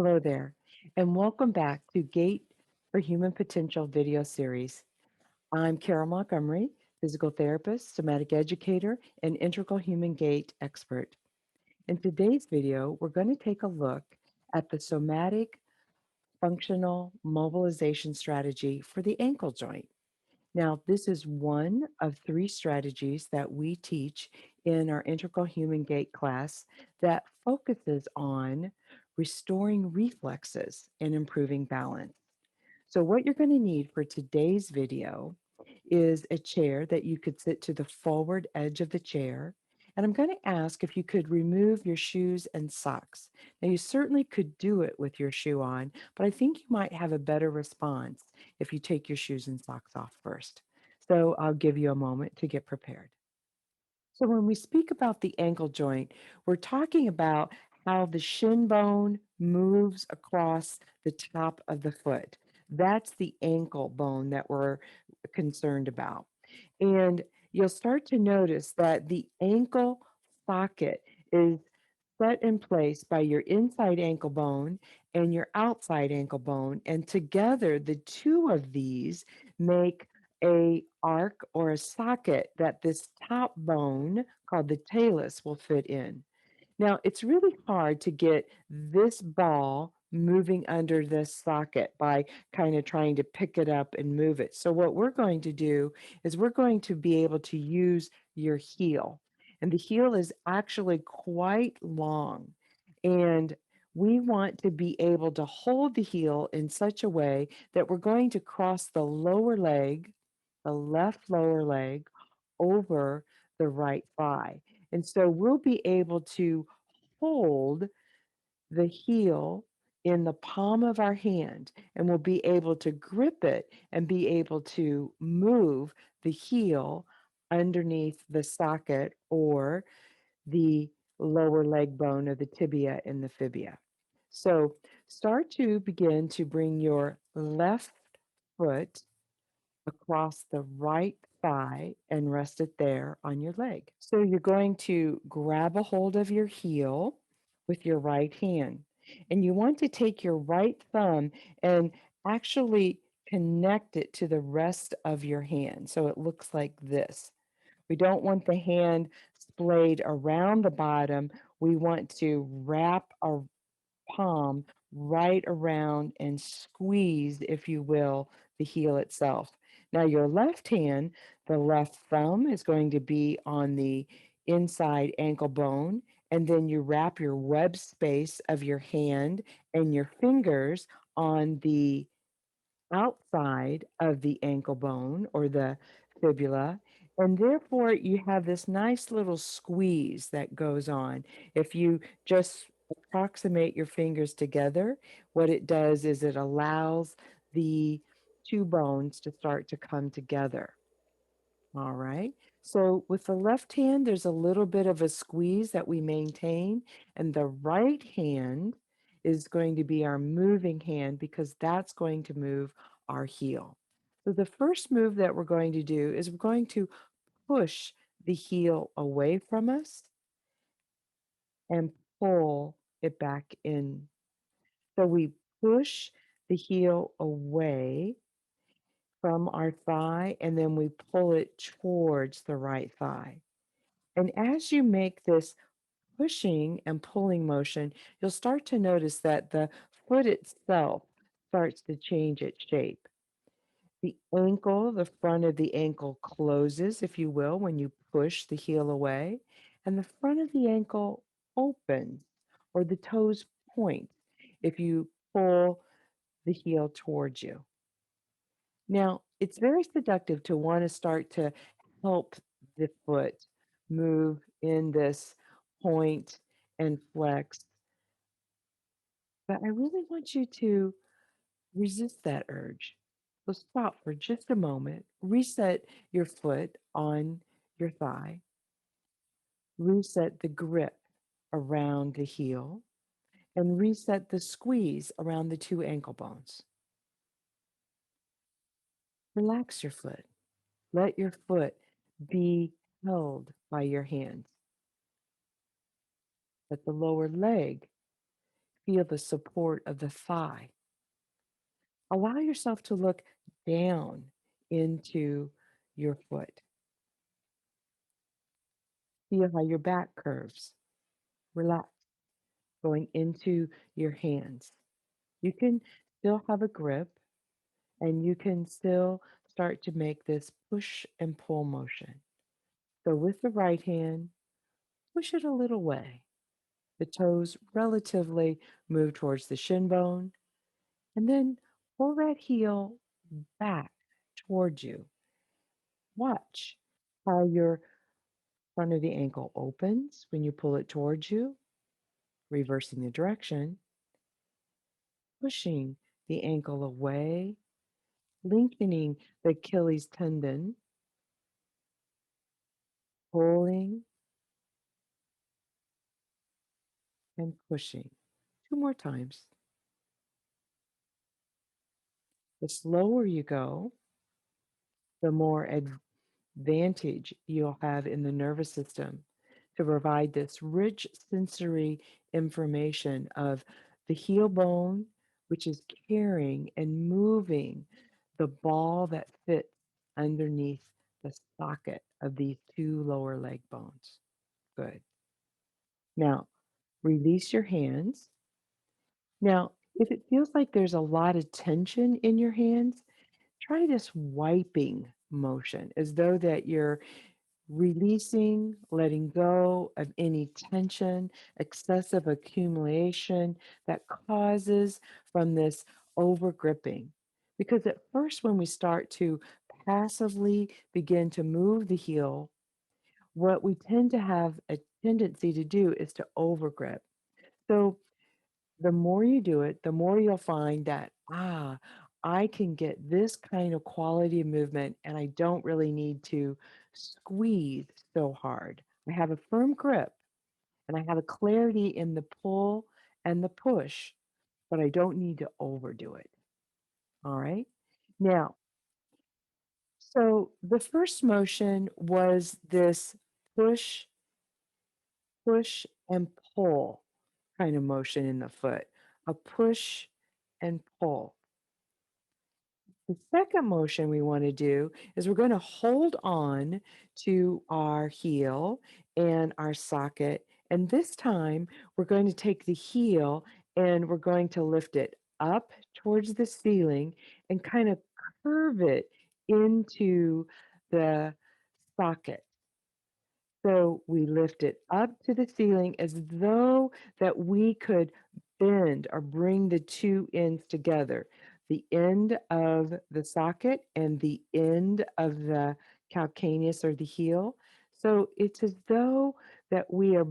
Hello there, and welcome back to Gait for Human Potential video series. I'm Carol Montgomery, physical therapist, somatic educator, and integral human gait expert. In today's video, we're going to take a look at the somatic functional mobilization strategy for the ankle joint. Now, this is one of three strategies that we teach in our Integral Human Gait class that focuses on restoring reflexes and improving balance. So, what you're going to need for today's video is a chair that you could sit to the forward edge of the chair. And I'm going to ask if you could remove your shoes and socks. Now, you certainly could do it with your shoe on, but I think you might have a better response if you take your shoes and socks off first. So I'll give you a moment to get prepared. So, when we speak about the ankle joint, we're talking about how the shin bone moves across the top of the foot. That's the ankle bone that we're concerned about. And you'll start to notice that the ankle socket is set in place by your inside ankle bone and your outside ankle bone. And together, the two of these make a arc or a socket that this top bone called the talus will fit in. Now, it's really hard to get this ball moving under this socket by kind of trying to pick it up and move it. So, what we're going to do is we're going to be able to use your heel. And the heel is actually quite long. And we want to be able to hold the heel in such a way that we're going to cross the lower leg, the left lower leg, over the right thigh. And so we'll be able to hold the heel in the palm of our hand and we'll be able to grip it and be able to move the heel underneath the socket or the lower leg bone of the tibia and the fibia. So start to begin to bring your left foot across the right thigh and rest it there on your leg. So you're going to grab a hold of your heel with your right hand. And you want to take your right thumb and actually connect it to the rest of your hand. So it looks like this. We don't want the hand splayed around the bottom. We want to wrap our palm right around and squeeze, if you will, the heel itself. Now, your left hand, the left thumb is going to be on the inside ankle bone, and then you wrap your web space of your hand and your fingers on the outside of the ankle bone or the fibula. And therefore, you have this nice little squeeze that goes on. If you just approximate your fingers together, what it does is it allows the two bones to start to come together. All right. So with the left hand, there's a little bit of a squeeze that we maintain, and the right hand is going to be our moving hand because that's going to move our heel. So the first move that we're going to do is we're going to push the heel away from us and pull it back in. So we push the heel away from our thigh and then we pull it towards the right thigh. And as you make this pushing and pulling motion, you'll start to notice that the foot itself starts to change its shape. The ankle, the front of the ankle closes, if you will, when you push the heel away, and the front of the ankle opens or the toes point if you pull the heel towards you. Now, it's very seductive to want to start to help the foot move in this point and flex, but I really want you to resist that urge. So stop for just a moment, reset your foot on your thigh, reset the grip around the heel, and reset the squeeze around the two ankle bones. Relax your foot. Let your foot be held by your hands. Let the lower leg Feel the support of the thigh. Allow yourself to look down into your foot. Feel how your back curves. Relax, going into your hands. You can still have a grip and you can still start to make this push and pull motion. So with the right hand, push it a little way. The toes relatively move towards the shin bone, and then pull that heel back towards you. Watch how your front of the ankle opens when you pull it towards you, reversing the direction, pushing the ankle away, lengthening the Achilles tendon, pulling and pushing. Two more times. The slower you go, the more advantage you'll have in the nervous system to provide this rich sensory information of the heel bone, which is carrying and moving the ball that fits underneath the socket of these two lower leg bones. Good. Now, release your hands. Now, if it feels like there's a lot of tension in your hands, try this wiping motion as though that you're releasing, letting go of any tension, excessive accumulation that causes from this over gripping. Because at first, when we start to passively begin to move the heel, what we tend to have a tendency to do is to overgrip. So the more you do it, the more you'll find that, I can get this kind of quality of movement and I don't really need to squeeze so hard. I have a firm grip and I have a clarity in the pull and the push, but I don't need to overdo it. All right. Now, so the first motion was this push, push, and pull kind of motion in the foot, a push and pull. The second motion we want to do is we're going to hold on to our heel and our socket. And this time we're going to take the heel and we're going to lift it up towards the ceiling and kind of curve it into the socket. So we lift it up to the ceiling as though that we could bend or bring the two ends together, the end of the socket and the end of the calcaneus or the heel. So it's as though that we are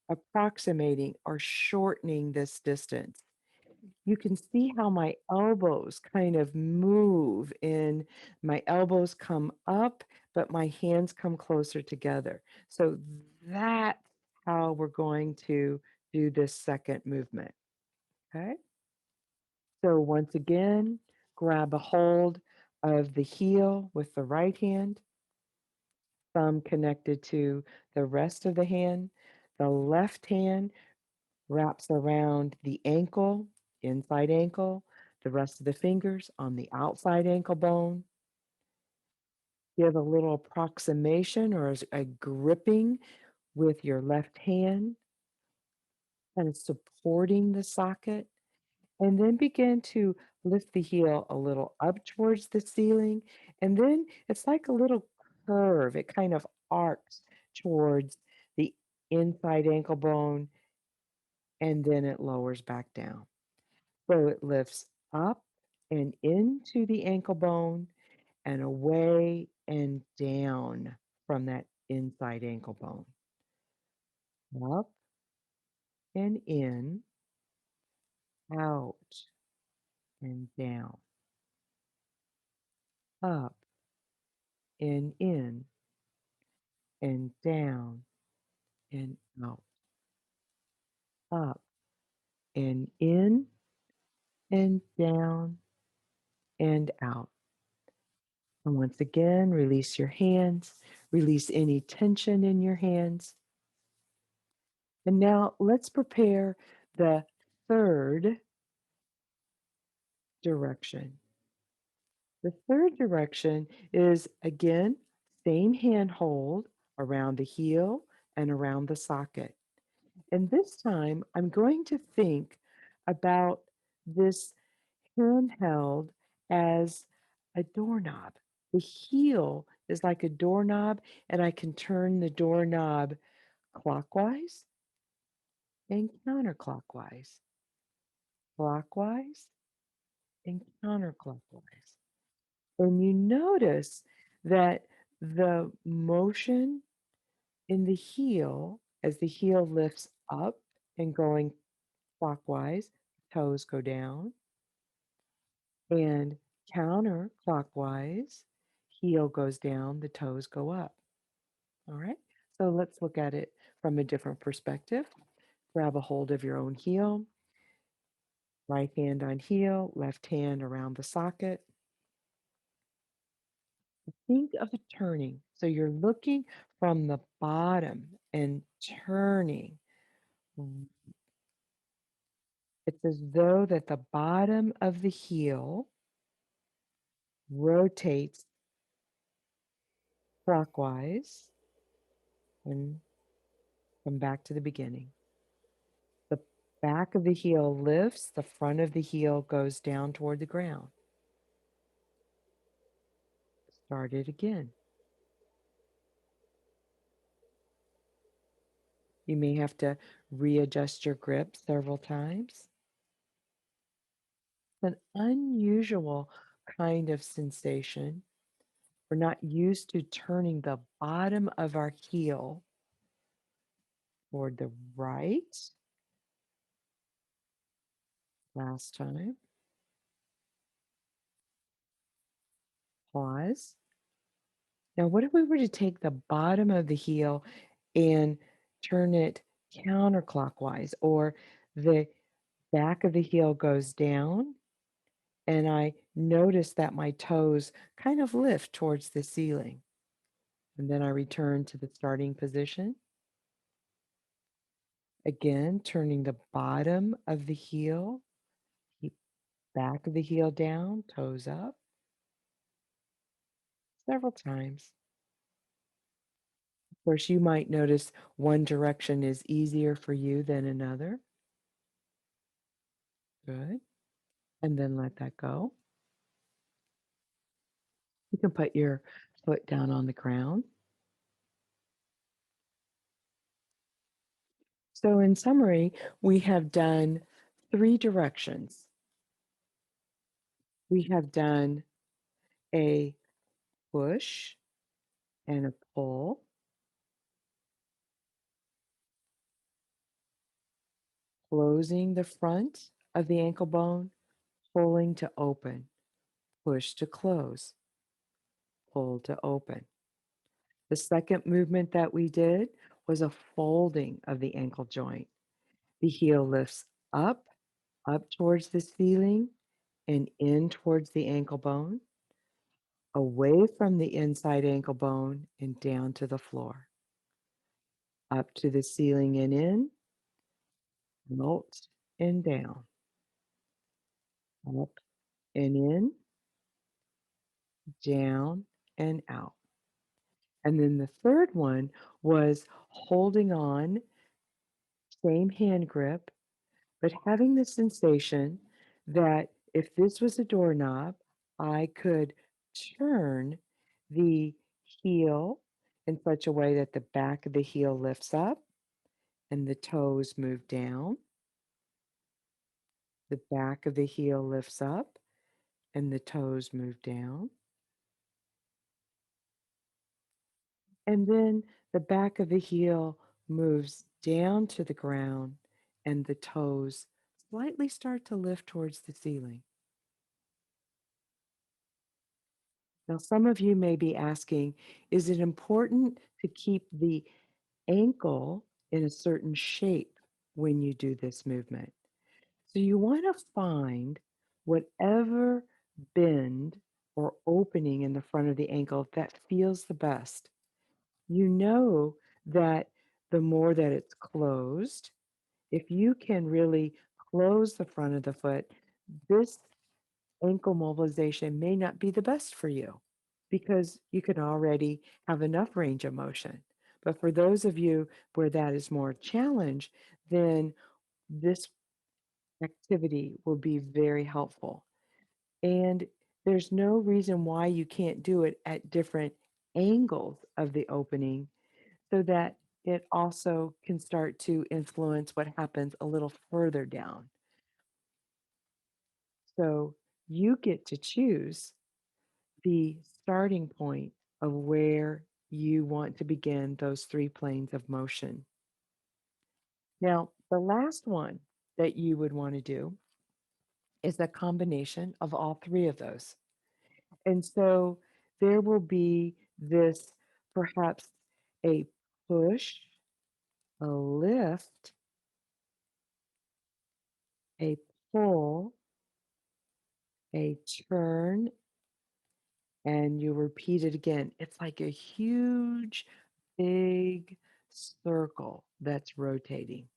approximating or shortening this distance. You can see how my elbows kind of move and my elbows come up, but my hands come closer together. So that's how we're going to do this second movement. Okay. So once again, grab a hold of the heel with the right hand, thumb connected to the rest of the hand. The left hand wraps around the ankle, inside ankle, the rest of the fingers on the outside ankle bone. Give a little approximation or a gripping with your left hand, kind of supporting the socket, and then begin to lift the heel a little up towards the ceiling. And then it's like a little curve, it kind of arcs towards the inside ankle bone, and then it lowers back down. So it lifts up and into the ankle bone and away and down from that inside ankle bone. Up and in, out and down. Up and in and down and out. Up and in and down and out. And once again, release your hands, release any tension in your hands. And now let's prepare the third direction. The third direction is again, same hand hold around the heel and around the socket. And this time I'm going to think about this handheld as a doorknob. The heel is like a doorknob, and I can turn the doorknob clockwise and counterclockwise, clockwise and counterclockwise. And you notice that the motion in the heel, as the heel lifts up and going clockwise, toes go down, and counterclockwise, heel goes down, the toes go up. All right. So let's look at it from a different perspective. Grab a hold of your own heel, right hand on heel, left hand around the socket. Think of it turning. So you're looking from the bottom and turning. It's as though that the bottom of the heel rotates clockwise and come back to the beginning. The back of the heel lifts, the front of the heel goes down toward the ground. Start it again. You may have to readjust your grip several times. It's an unusual kind of sensation. We're not used to turning the bottom of our heel toward the right. Last time. Pause. Now, what if we were to take the bottom of the heel and turn it counterclockwise, or the back of the heel goes down and I notice that my toes kind of lift towards the ceiling. And then I return to the starting position. Again, turning the bottom of the heel, keep back of the heel down, toes up, several times. Of course, you might notice one direction is easier for you than another. Good. And then let that go. You can put your foot down on the ground. So, in summary, we have done three directions. We have done a push and a pull, closing the front of the ankle bone, pulling to open, push to close, pull to open. The second movement that we did was a folding of the ankle joint. The heel lifts up towards the ceiling and in towards the ankle bone, away from the inside ankle bone and down to the floor, up to the ceiling and in, out and down, up and in, down and out. And then the third one was holding on, same hand grip, but having the sensation that if this was a doorknob, I could turn the heel in such a way that the back of the heel lifts up and the toes move down. The back of the heel lifts up and the toes move down. And then the back of the heel moves down to the ground and the toes slightly start to lift towards the ceiling. Now, some of you may be asking, is it important to keep the ankle in a certain shape when you do this movement? So you want to find whatever bend or opening in the front of the ankle that feels the best. You know that the more that it's closed, if you can really close the front of the foot, this ankle mobilization may not be the best for you because you can already have enough range of motion. But for those of you where that is more a challenge, then this activity will be very helpful. And there's no reason why you can't do it at different angles of the opening so that it also can start to influence what happens a little further down. So you get to choose the starting point of where you want to begin those three planes of motion. Now, the last one that you would want to do is a combination of all three of those. And so there will be this perhaps a push, a lift, a pull, a turn, and you repeat it again. It's like a huge, big circle that's rotating,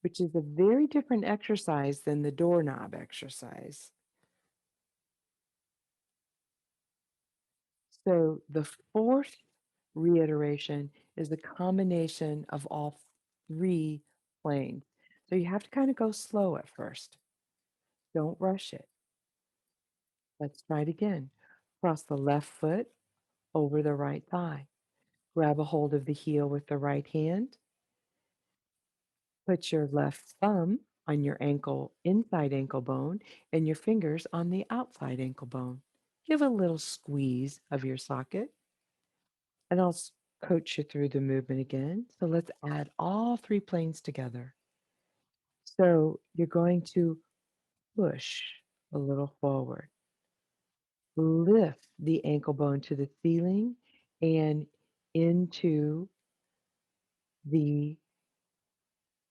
which is a very different exercise than the doorknob exercise. So the fourth reiteration is the combination of all three planes. So you have to kind of go slow at first. Don't rush it. Let's try it again. Cross the left foot over the right thigh. Grab a hold of the heel with the right hand. Put your left thumb on your ankle, inside ankle bone, and your fingers on the outside ankle bone. Give a little squeeze of your socket, and I'll coach you through the movement again. So let's add all three planes together. So you're going to push a little forward, lift the ankle bone to the ceiling and into the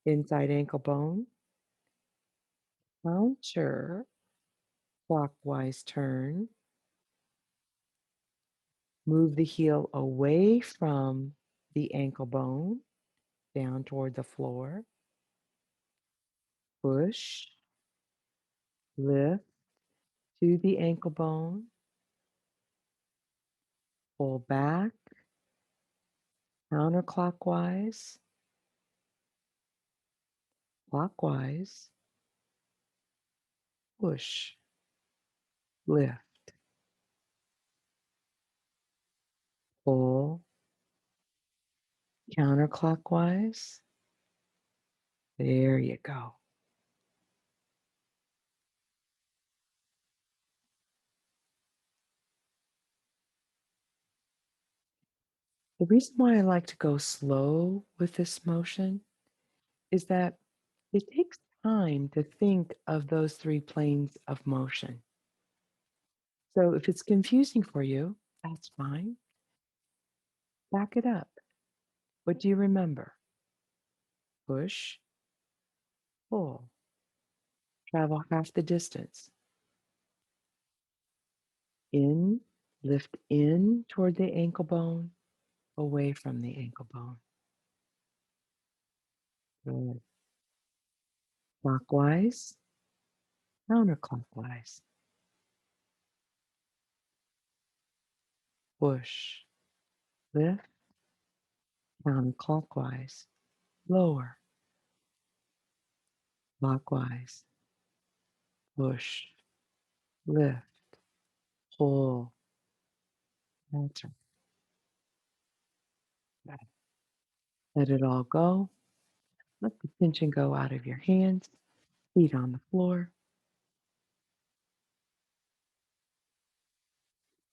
inside ankle bone, counter clockwise turn, move the heel away from the ankle bone down toward the floor, push, lift to the ankle bone, pull back, counterclockwise, clockwise, push, lift, pull, counterclockwise. There you go. The reason why I like to go slow with this motion is that it takes time to think of those three planes of motion. So if it's confusing for you, that's fine. Back it up. What do you remember? Push, pull, travel half the distance. In, lift in toward the ankle bone, away from the ankle bone. Good. Clockwise, counterclockwise. Push, lift, counterclockwise. Lower, clockwise. Push, lift, pull. That's right. Let it all go. Let the tension go out of your hands, feet on the floor.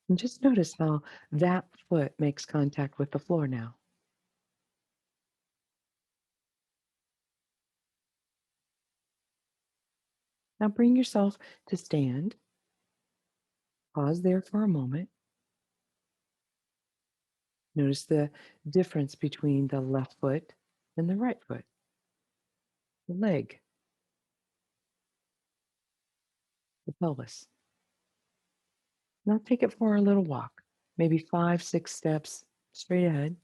And just notice how that foot makes contact with the floor now. Now bring yourself to stand. Pause there for a moment. Notice the difference between the left foot and the right foot, the leg, the pelvis. Now take it for a little walk, maybe 5, 6 steps straight ahead.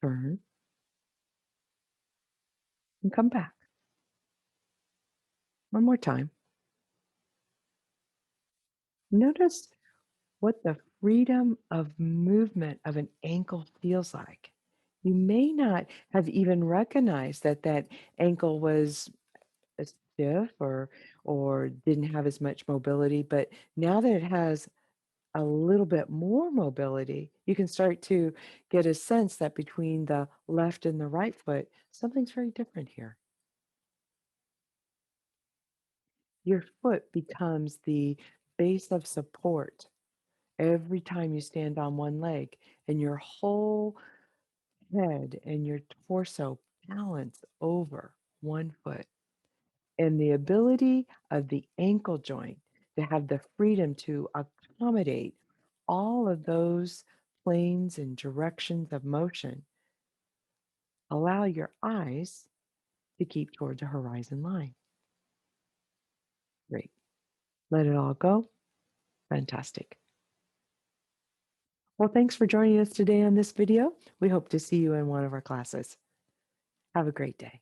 Turn and come back. One more time. Notice what the freedom of movement of an ankle feels like. You may not have even recognized that that ankle was stiff or didn't have as much mobility, but now that it has a little bit more mobility, you can start to get a sense that between the left and the right foot, something's very different here. Your foot becomes the base of support every time you stand on one leg, and your whole head and your torso balance over one foot. And the ability of the ankle joint to have the freedom to accommodate all of those planes and directions of motion allow your eyes to keep towards a horizon line. Great. Let it all go. Fantastic. Well, thanks for joining us today on this video. We hope to see you in one of our classes. Have a great day.